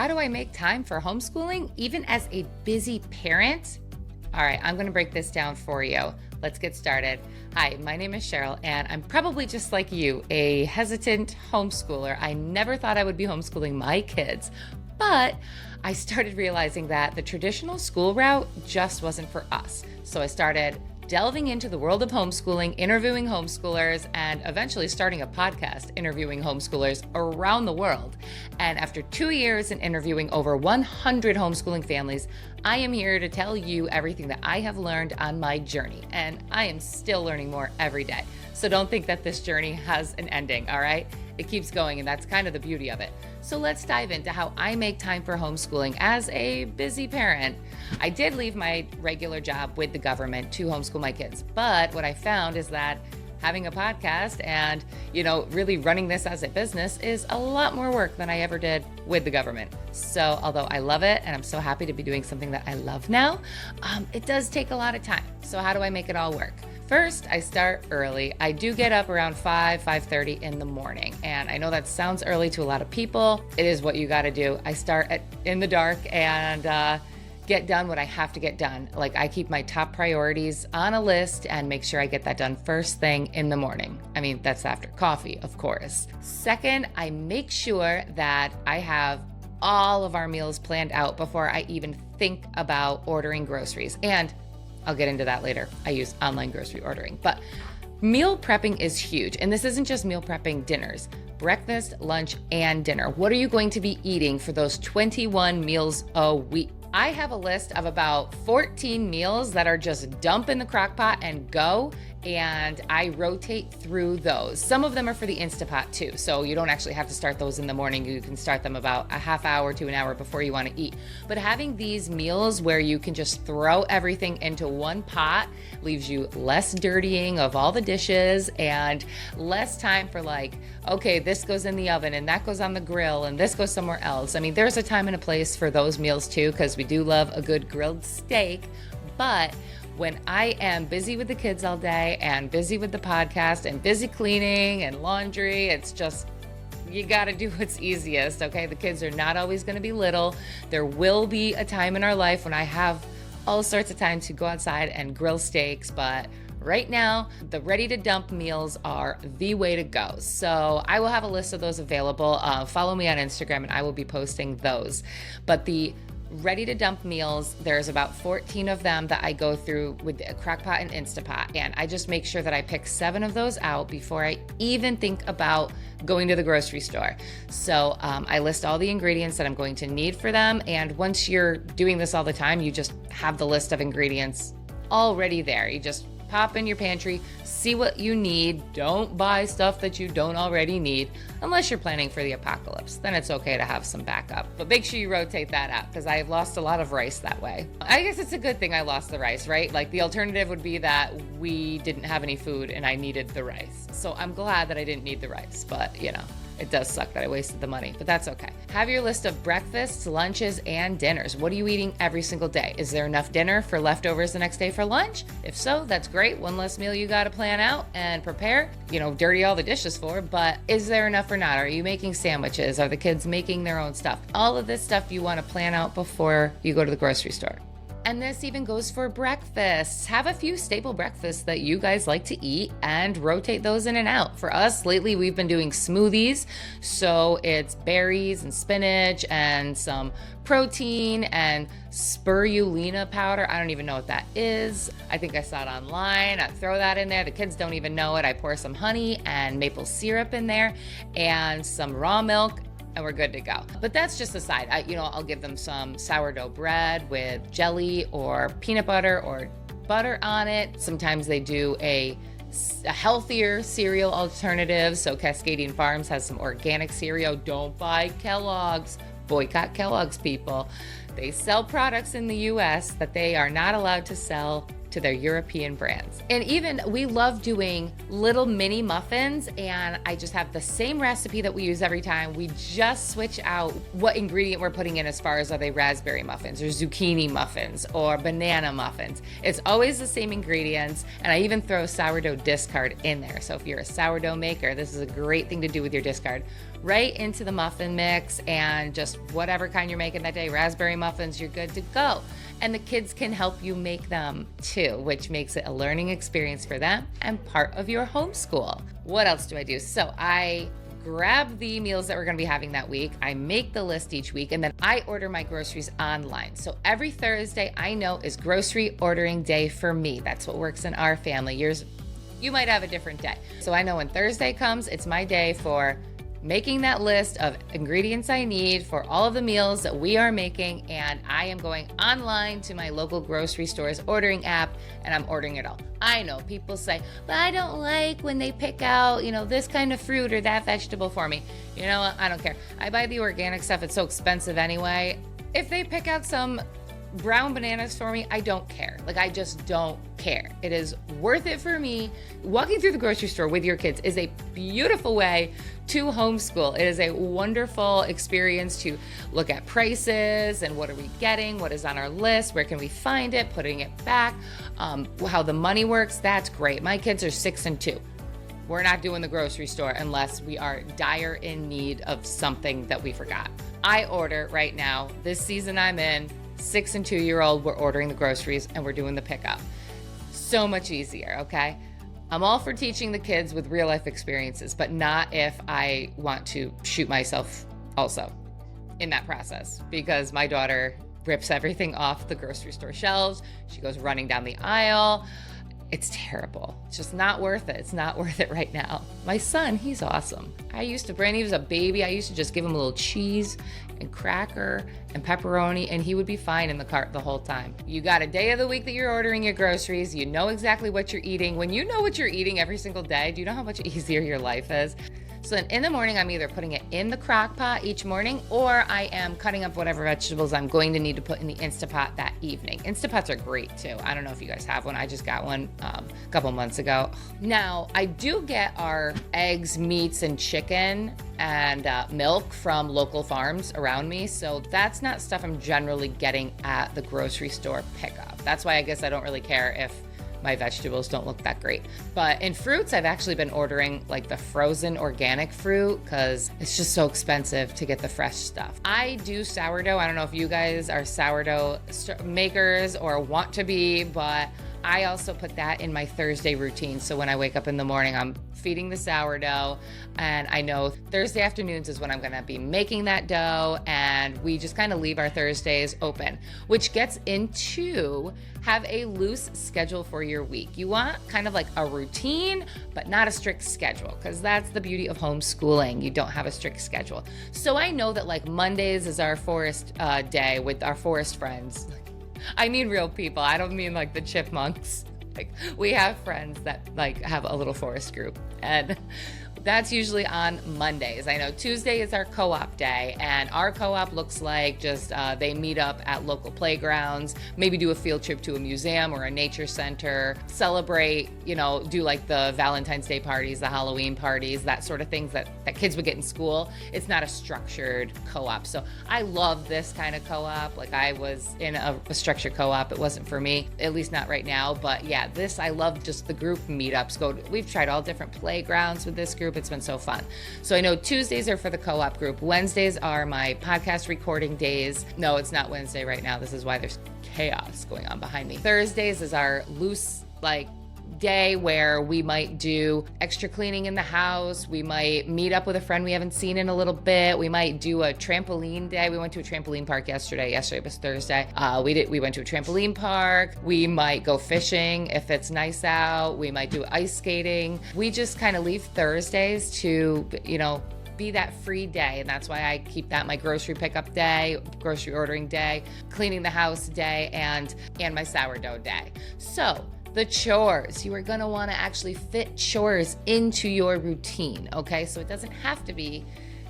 How do I make time for homeschooling, even as a busy parent? All right, I'm gonna break this down for you. Let's get started. Hi, my name is Cheryl, and I'm probably just like you, a hesitant homeschooler. I never thought I would be homeschooling my kids, but I started realizing that the traditional school route just wasn't for us. So I started delving into the world of homeschooling, interviewing homeschoolers, and eventually starting a podcast interviewing homeschoolers around the world. And after 2 years in interviewing over 100 homeschooling families, I am here to tell you everything that I have learned on my journey. And I am still learning more every day. So don't think that this journey has an ending, all right? It keeps going, and that's kind of the beauty of it. So let's dive into how I make time for homeschooling as a busy parent. I did leave my regular job with the government to homeschool my kids, but what I found is that having a podcast and, really running this as a business is a lot more work than I ever did with the government. So although I love it and I'm so happy to be doing something that I love now, it does take a lot of time. So how do I make it all work? First, I start early. I do get up around 5:30 in the morning. And I know that sounds early to a lot of people. It is what you gotta do. I start in the dark and get done what I have to get done. Like, I keep my top priorities on a list and make sure I get that done first thing in the morning. I mean, that's after coffee, of course. Second, I make sure that I have all of our meals planned out before I even think about ordering groceries. And I'll get into that later. I use online grocery ordering. But meal prepping is huge. And this isn't just meal prepping dinners. Breakfast, lunch, and dinner. What are you going to be eating for those 21 meals a week? I have a list of about 14 meals that are just dump in the crock pot and go, and I rotate through those. Some of them are for the Instapot too, so you don't actually have to start those in the morning. You can start them about a half hour to an hour before you want to eat. But having these meals where you can just throw everything into one pot leaves you less dirtying of all the dishes and less time for okay, this goes in the oven and that goes on the grill and this goes somewhere else. I mean, there's a time and a place for those meals too, because we do love a good grilled steak. But when I am busy with the kids all day and busy with the podcast and busy cleaning and laundry, it's just, you gotta do what's easiest, okay? The kids are not always gonna be little. There will be a time in our life when I have all sorts of time to go outside and grill steaks, but right now, the ready to dump meals are the way to go. So I will have a list of those available. Follow me on Instagram and I will be posting those. But the ready to dump meals, there's about 14 of them that I go through with the Crock-Pot and Instapot. And I just make sure that I pick 7 of those out before I even think about going to the grocery store. So I list all the ingredients that I'm going to need for them. And once you're doing this all the time, you just have the list of ingredients already there. You just pop in your pantry, see what you need. Don't buy stuff that you don't already need, unless you're planning for the apocalypse. Then it's okay to have some backup. But make sure you rotate that out, because I've lost a lot of rice that way. I guess it's a good thing I lost the rice, right? Like, the alternative would be that we didn't have any food and I needed the rice. So I'm glad that I didn't need the rice, but it does suck that I wasted the money, but that's okay. Have your list of breakfasts, lunches, and dinners. What are you eating every single day? Is there enough dinner for leftovers the next day for lunch? If so, that's great. One less meal you got to plan out and prepare, dirty all the dishes for, but is there enough or not? Are you making sandwiches? Are the kids making their own stuff? All of this stuff you want to plan out before you go to the grocery store. And this even goes for breakfasts. Have a few staple breakfasts that you guys like to eat and rotate those in and out. For us, lately, we've been doing smoothies. So it's berries and spinach and some protein and spirulina powder. I don't even know what that is. I think I saw it online. I throw that in there. The kids don't even know it. I pour some honey and maple syrup in there and some raw milk, and we're good to go. But that's just a side. I'll give them some sourdough bread with jelly or peanut butter or butter on it. Sometimes they do a healthier cereal alternative. So Cascadian Farms has some organic cereal. Don't buy Kellogg's. Boycott Kellogg's, people. They sell products in the US that they are not allowed to sell to their European brands. And even we love doing little mini muffins, and I just have the same recipe that we use every time. We just switch out what ingredient we're putting in, as far as, are they raspberry muffins or zucchini muffins or banana muffins. It's always the same ingredients, and I even throw sourdough discard in there. So if you're a sourdough maker, this is a great thing to do with your discard. right into the muffin mix, and just whatever kind you're making that day, raspberry muffins, you're good to go. And the kids can help you make them too, which makes it a learning experience for them and part of your homeschool. What else do I do? So I grab the meals that we're going to be having that week. I make the list each week, and then I order my groceries online. So every Thursday I know is grocery ordering day for me. That's what works in our family. You might have a different day. So I know when Thursday comes, it's my day for making that list of ingredients I need for all of the meals that we are making, and I am going online to my local grocery store's ordering app, and I'm ordering it all. I know people say, but I don't like when they pick out, this kind of fruit or that vegetable for me. You know what? I don't care. I buy the organic stuff. It's so expensive anyway. If they pick out some brown bananas for me, I don't care. I just don't care. It is worth it for me. Walking through the grocery store with your kids is a beautiful way to homeschool. It is a wonderful experience to look at prices and what are we getting, what is on our list, where can we find it, putting it back, how the money works. That's great. My kids are 6 and 2. We're not doing the grocery store unless we are dire in need of something that we forgot. I order right now, this season I'm in, 6 and 2-year-old, we're ordering the groceries and we're doing the pickup. So much easier, okay? I'm all for teaching the kids with real life experiences, but not if I want to shoot myself also in that process, because my daughter rips everything off the grocery store shelves. She goes running down the aisle. It's terrible. It's just not worth it. It's not worth it right now. My son, he's awesome. When he was a baby, I used to just give him a little cheese and cracker and pepperoni, and he would be fine in the cart the whole time. You got a day of the week that you're ordering your groceries. You know exactly what you're eating. When you know what you're eating every single day, do you know how much easier your life is? So then in the morning, I'm either putting it in the crock pot each morning, or I am cutting up whatever vegetables I'm going to need to put in the Instapot that evening. Instapots are great too. I don't know if you guys have one. I just got one a couple months ago. Now, I do get our eggs, meats, and chicken and milk from local farms around me. So that's not stuff I'm generally getting at the grocery store pickup. That's why I guess I don't really care if my vegetables don't look that great. But in fruits, I've actually been ordering the frozen organic fruit because it's just so expensive to get the fresh stuff. I do sourdough. I don't know if you guys are sourdough makers or want to be, but I also put that in my Thursday routine. So when I wake up in the morning, I'm feeding the sourdough, and I know Thursday afternoons is when I'm gonna be making that dough, and we just kind of leave our Thursdays open, which gets into have a loose schedule for your week. You want kind of like a routine, but not a strict schedule, because that's the beauty of homeschooling. You don't have a strict schedule. So I know that Mondays is our forest day with our forest friends. I mean real people. I don't mean the chipmunks. We have friends that have a little forest group, and that's usually on Mondays. I know Tuesday is our co-op day, and our co-op looks like just they meet up at local playgrounds, maybe do a field trip to a museum or a nature center, celebrate, do the Valentine's Day parties, the Halloween parties, that sort of things that kids would get in school. It's not a structured co-op. So I love this kind of co-op. I was in a structured co-op. It wasn't for me, at least not right now. But yeah, I love just the group meetups. We've tried all different playgrounds with this group. It's been so fun. So I know Tuesdays are for the co-op group. Wednesdays are my podcast recording days. No, it's not Wednesday right now. This is why there's chaos going on behind me. Thursdays is our loose, day where we might do extra cleaning in the house. We might meet up with a friend we haven't seen in a little bit. We might do a trampoline day. We went to a trampoline park yesterday. Yesterday was Thursday. We went to a trampoline park. We might go fishing if it's nice out. We might do ice skating. We just kind of leave Thursdays to, be that free day. And that's why I keep that my grocery pickup day, grocery ordering day, cleaning the house day, and my sourdough day. So the chores, you are going to want to actually fit chores into your routine, okay? So it doesn't have to be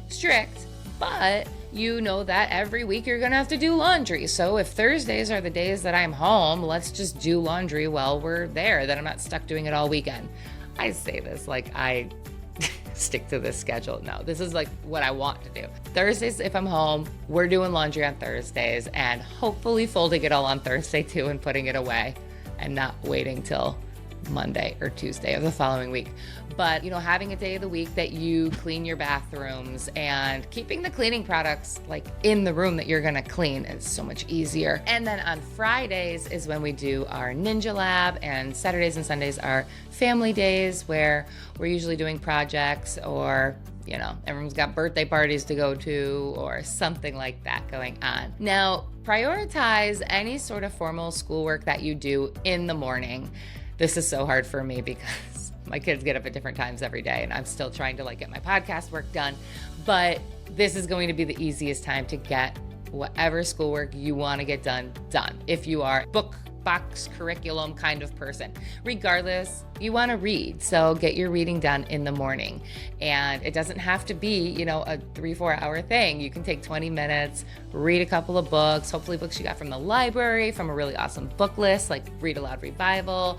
strict, but you know that every week you're going to have to do laundry. So if Thursdays are the days that I'm home, let's just do laundry while we're there, that I'm not stuck doing it all weekend. I say this I stick to this schedule. No, this is what I want to do. Thursdays, if I'm home, we're doing laundry on Thursdays, and hopefully folding it all on Thursday too and putting it away, and not waiting till Monday or Tuesday of the following week. But, having a day of the week that you clean your bathrooms and keeping the cleaning products like in the room that you're gonna clean is so much easier. And then on Fridays is when we do our Ninja Lab, and Saturdays and Sundays are family days where we're usually doing projects or everyone's got birthday parties to go to or something like that going on. Now, prioritize any sort of formal schoolwork that you do in the morning. This is so hard for me because my kids get up at different times every day and I'm still trying to get my podcast work done. But this is going to be the easiest time to get whatever schoolwork you want to get done. If you are box curriculum kind of person. Regardless, you want to read, so get your reading done in the morning. And it doesn't have to be, a 3-4 hour thing. You can take 20 minutes, read a couple of books, hopefully books you got from the library, from a really awesome book list, like Read Aloud Revival.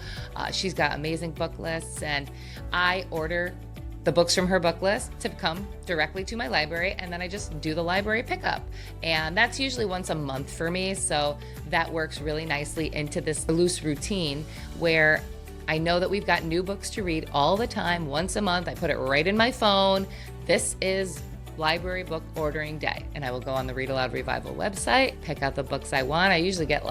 She's got amazing book lists, and I order the books from her book list to come directly to my library, and then I just do the library pickup. And that's usually once a month for me, so that works really nicely into this loose routine where I know that we've got new books to read all the time. Once a month, I put it right in my phone. This is library book ordering day, and I will go on the Read Aloud Revival website, pick out the books I want. I usually get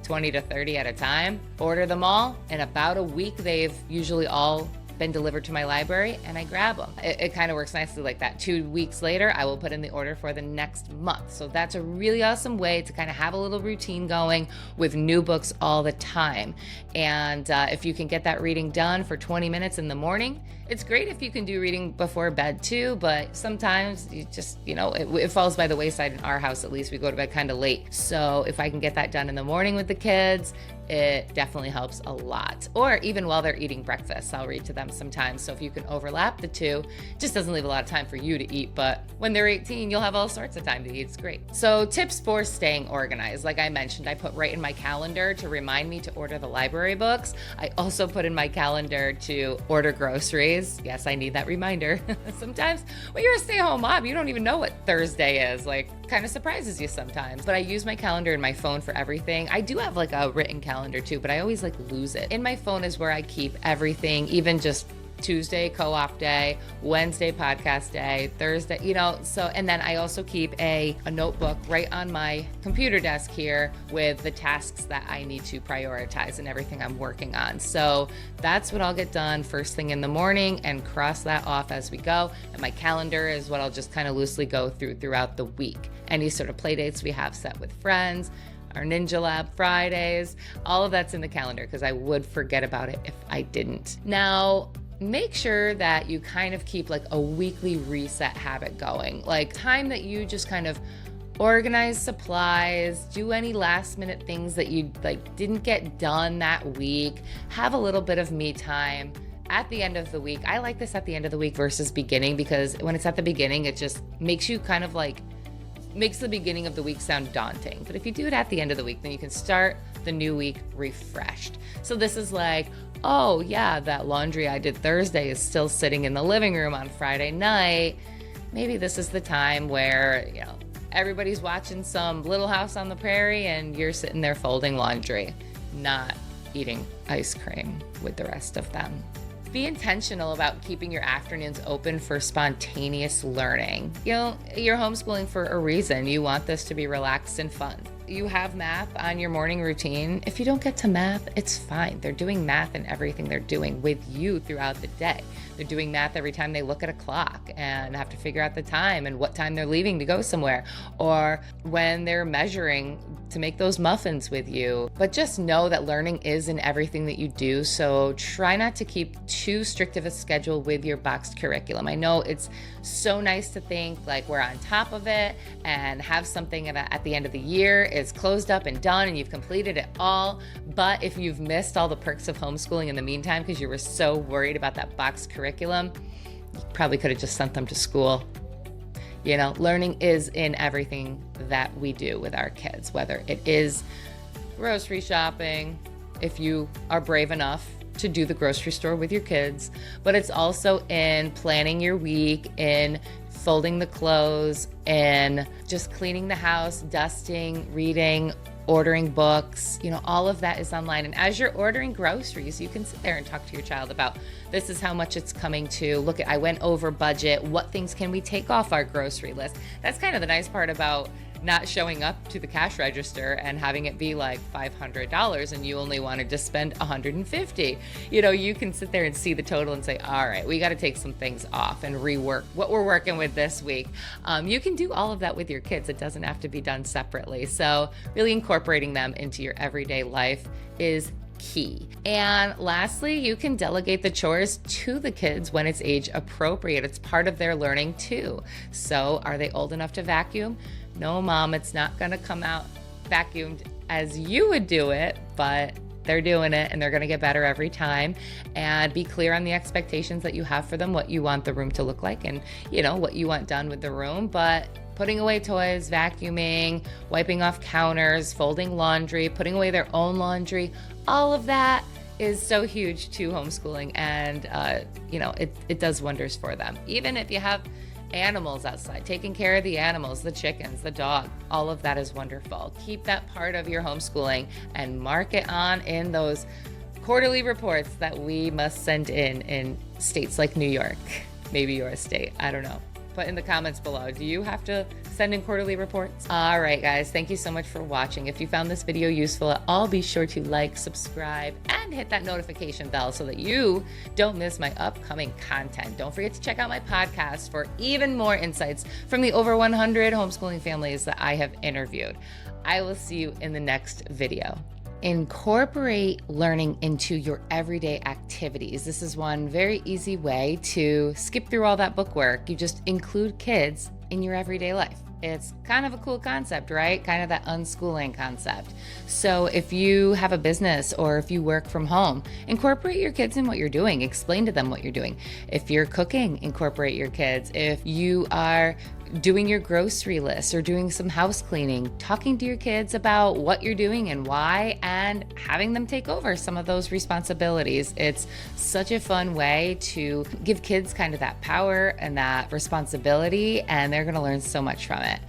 20 to 30 at a time, order them all. In about a week, they've usually all been delivered to my library, and I grab them. It kind of works nicely like that. 2 weeks later, I will put in the order for the next month. So that's a really awesome way to kind of have a little routine going with new books all the time. And if you can get that reading done for 20 minutes in the morning, it's great if you can do reading before bed too, but sometimes you just, it falls by the wayside in our house. At least we go to bed kind of late. So if I can get that done in the morning with the kids, it definitely helps a lot. Or even while they're eating breakfast, I'll read to them sometimes. So if you can overlap the two, it just doesn't leave a lot of time for you to eat. But when they're 18, you'll have all sorts of time to eat. It's great. So tips for staying organized. Like I mentioned, I put right in my calendar to remind me to order the library books. I also put in my calendar to order groceries. Yes, I need that reminder. Sometimes when you're a stay-at-home mom, you don't even know what Thursday is. Kind of surprises you sometimes. But I use my calendar in my phone for everything. I do have a written calendar too, but I always lose it. In my phone is where I keep everything, even just Tuesday co-op day, Wednesday podcast day, Thursday, and then I also keep a notebook right on my computer desk here with the tasks that I need to prioritize and everything I'm working on. So that's what I'll get done first thing in the morning and cross that off as we go. And my calendar is what I'll just kind of loosely go throughout the week. Any sort of play dates we have set with friends, our Ninja Lab Fridays, all of that's in the calendar because I would forget about it if I didn't. Now, make sure that you kind of keep a weekly reset habit going, time that you just kind of organize supplies, do any last minute things that you didn't get done that week, have a little bit of me time at the end of the week. I like this at the end of the week versus beginning, because when it's at the beginning, it just makes you kind of makes the beginning of the week sound daunting. But if you do it at the end of the week, then you can start the new week refreshed. So this is oh yeah, that laundry I did Thursday is still sitting in the living room on Friday night. Maybe this is the time where, everybody's watching some Little House on the Prairie and you're sitting there folding laundry, not eating ice cream with the rest of them. Be intentional about keeping your afternoons open for spontaneous learning. You're homeschooling for a reason. You want this to be relaxed and fun. You have math on your morning routine. If you don't get to math, it's fine. They're doing math in everything they're doing with you throughout the day. They're doing math every time they look at a clock and have to figure out the time and what time they're leaving to go somewhere, or when they're measuring to make those muffins with you. But just know that learning is in everything that you do, so try not to keep too strict of a schedule with your boxed curriculum. I know it's so nice to think we're on top of it and have something at the end of the year is closed up and done and you've completed it all. But if you've missed all the perks of homeschooling in the meantime because you were so worried about that boxed curriculum, you probably could have just sent them to school. Learning is in everything that we do with our kids, whether it is grocery shopping, if you are brave enough to do the grocery store with your kids, but it's also in planning your week, in folding the clothes, in just cleaning the house, dusting, reading, ordering books, all of that is online. And as you're ordering groceries, you can sit there and talk to your child about, this is how much it's coming to. Look, I went over budget. What things can we take off our grocery list? That's kind of the nice part about not showing up to the cash register and having it be like $500 and you only wanted to spend $150. You can sit there and see the total and say, all right, we got to take some things off and rework what we're working with this week. You can do all of that with your kids. It doesn't have to be done separately. So really incorporating them into your everyday life is key. And lastly, you can delegate the chores to the kids when it's age appropriate. It's part of their learning too. So are they old enough to vacuum? No, Mom, it's not going to come out vacuumed as you would do it, but they're doing it and they're going to get better every time. And be clear on the expectations that you have for them, what you want the room to look like and, what you want done with the room. But putting away toys, vacuuming, wiping off counters, folding laundry, putting away their own laundry, all of that is so huge to homeschooling. And, it does wonders for them. Even if you have animals outside, taking care of the animals, the chickens, the dog, all of that is wonderful. Keep that part of your homeschooling and mark it on in those quarterly reports that we must send in states like New York, maybe your state, I don't know. Put in the comments below, do you have to send in quarterly reports? All right, guys, thank you so much for watching. If you found this video useful at all, be sure to like, subscribe, and hit that notification bell so that you don't miss my upcoming content. Don't forget to check out my podcast for even more insights from the over 100 homeschooling families that I have interviewed. I will see you in the next video. Incorporate learning into your everyday activities. This is one very easy way to skip through all that bookwork. You just include kids in your everyday life. It's kind of a cool concept, right? Kind of that unschooling concept. So if you have a business or if you work from home, incorporate your kids in what you're doing. Explain to them what you're doing. If you're cooking, incorporate your kids. If you are doing your grocery list or doing some house cleaning, talking to your kids about what you're doing and why, and having them take over some of those responsibilities. It's such a fun way to give kids kind of that power and that responsibility, and they're going to learn so much from it.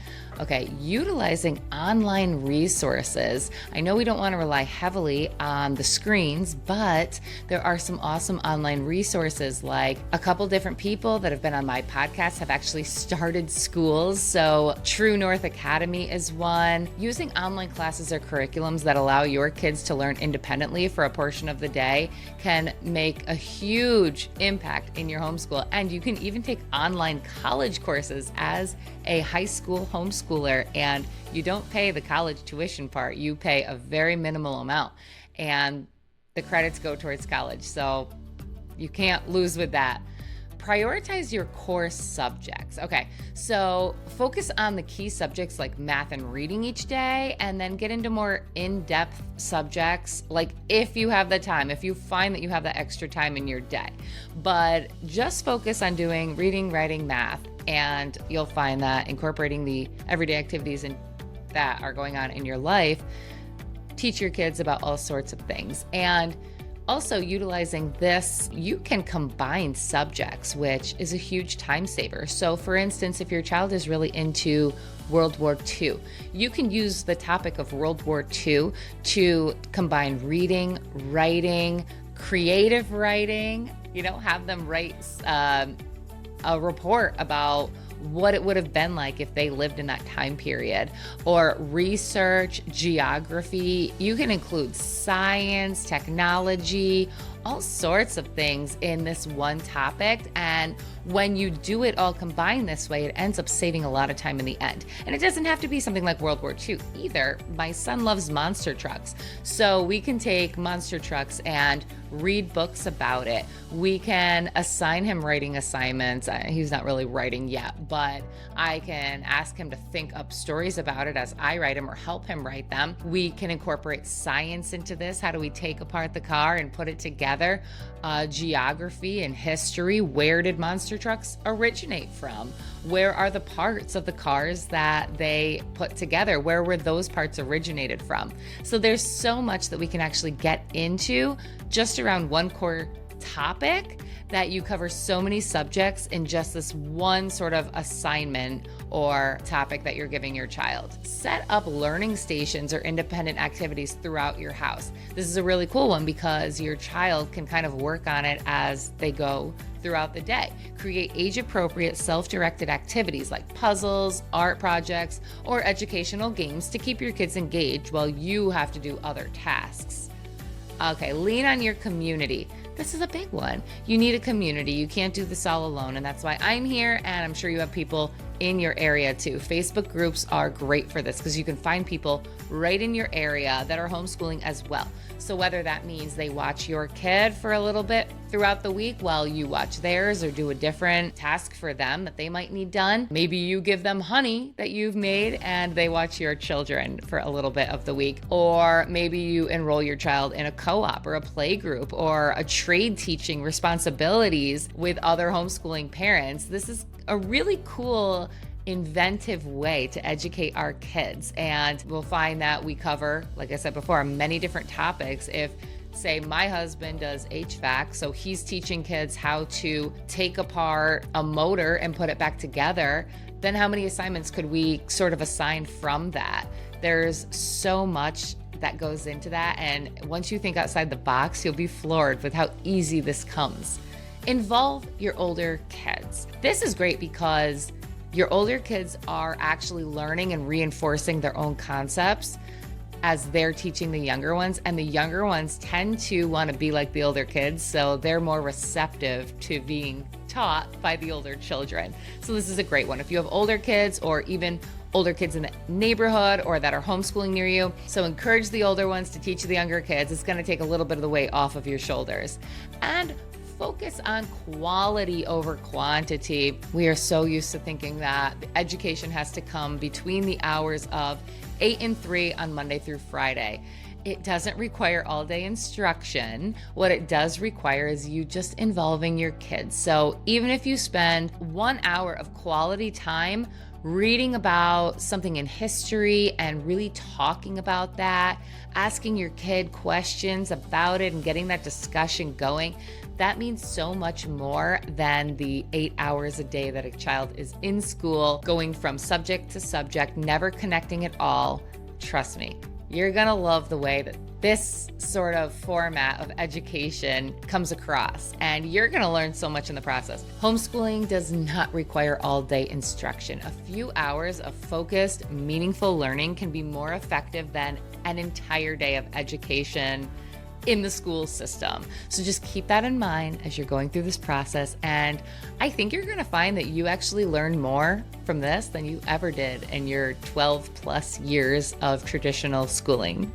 Okay, utilizing online resources. I know we don't want to rely heavily on the screens, but there are some awesome online resources. Like a couple different people that have been on my podcast have actually started schools. So True North Academy is one. Using online classes or curriculums that allow your kids to learn independently for a portion of the day can make a huge impact in your homeschool. And you can even take online college courses as a high school homeschooler, and you don't pay the college tuition part. You pay a very minimal amount, and the credits go towards college. So you can't lose with that. Prioritize your core subjects. Okay, so focus on the key subjects like math and reading each day, and then get into more in-depth subjects, like if you have the time, if you find that you have that extra time in your day. But just focus on doing reading, writing, math, and you'll find that incorporating the everyday activities that are going on in your life teach your kids about all sorts of things. And also utilizing this, you can combine subjects, which is a huge time saver. So for instance, if your child is really into World War II, you can use the topic of World War II to combine reading, writing, creative writing, have them write a report about what it would have been like if they lived in that time period, or research, geography. You can include science, technology, all sorts of things in this one topic. And when you do it all combined this way, it ends up saving a lot of time in the end. And it doesn't have to be something like World War II either. My son loves monster trucks. So we can take monster trucks and read books about it. We can assign him writing assignments. He's not really writing yet, but I can ask him to think up stories about it as I write them or help him write them. We can incorporate science into this. How do we take apart the car and put it together? Geography and history. Where did monster trucks originate from? Where are the parts of the cars that they put together? Where were those parts originated from? So there's so much that we can actually get into just around one core topic that you cover so many subjects in just this one sort of assignment or topic that you're giving your child. Set up learning stations or independent activities throughout your house. This is a really cool one because your child can kind of work on it as they go throughout the day. Create age-appropriate, self-directed activities like puzzles, art projects, or educational games to keep your kids engaged while you have to do other tasks. Okay, lean on your community. This is a big one. You need a community. You can't do this all alone, and that's why I'm here, and I'm sure you have people in your area too. Facebook groups are great for this because you can find people right in your area that are homeschooling as well. So whether that means they watch your kid for a little bit throughout the week while you watch theirs or do a different task for them that they might need done. Maybe you give them honey that you've made and they watch your children for a little bit of the week. Or maybe you enroll your child in a co-op or a play group or a trade teaching responsibilities with other homeschooling parents. This is a really cool inventive way to educate our kids, and we'll find that we cover, like I said before, many different topics. If say my husband does HVAC, so he's teaching kids how to take apart a motor and put it back together, then how many assignments could we sort of assign from that? There's so much that goes into that, and once you think outside the box, you'll be floored with how easy this comes. Involve your older kids. This is great because your older kids are actually learning and reinforcing their own concepts as they're teaching the younger ones, and the younger ones tend to want to be like the older kids, so they're more receptive to being taught by the older children. So this is a great one if you have older kids or even older kids in the neighborhood or that are homeschooling near you. So encourage the older ones to teach the younger kids. It's going to take a little bit of the weight off of your shoulders. And focus on quality over quantity. We are so used to thinking that education has to come between the hours of 8 and 3 on Monday through Friday. It doesn't require all day instruction. What it does require is you just involving your kids. So even if you spend 1 hour of quality time reading about something in history and really talking about that, asking your kid questions about it and getting that discussion going, that means so much more than the 8 hours a day that a child is in school, going from subject to subject, never connecting at all. Trust me, you're gonna love the way that this sort of format of education comes across, and you're gonna learn so much in the process. Homeschooling does not require all-day instruction. A few hours of focused, meaningful learning can be more effective than an entire day of education in the school system. So just keep that in mind as you're going through this process, and I think you're gonna find that you actually learn more from this than you ever did in your 12 plus years of traditional schooling.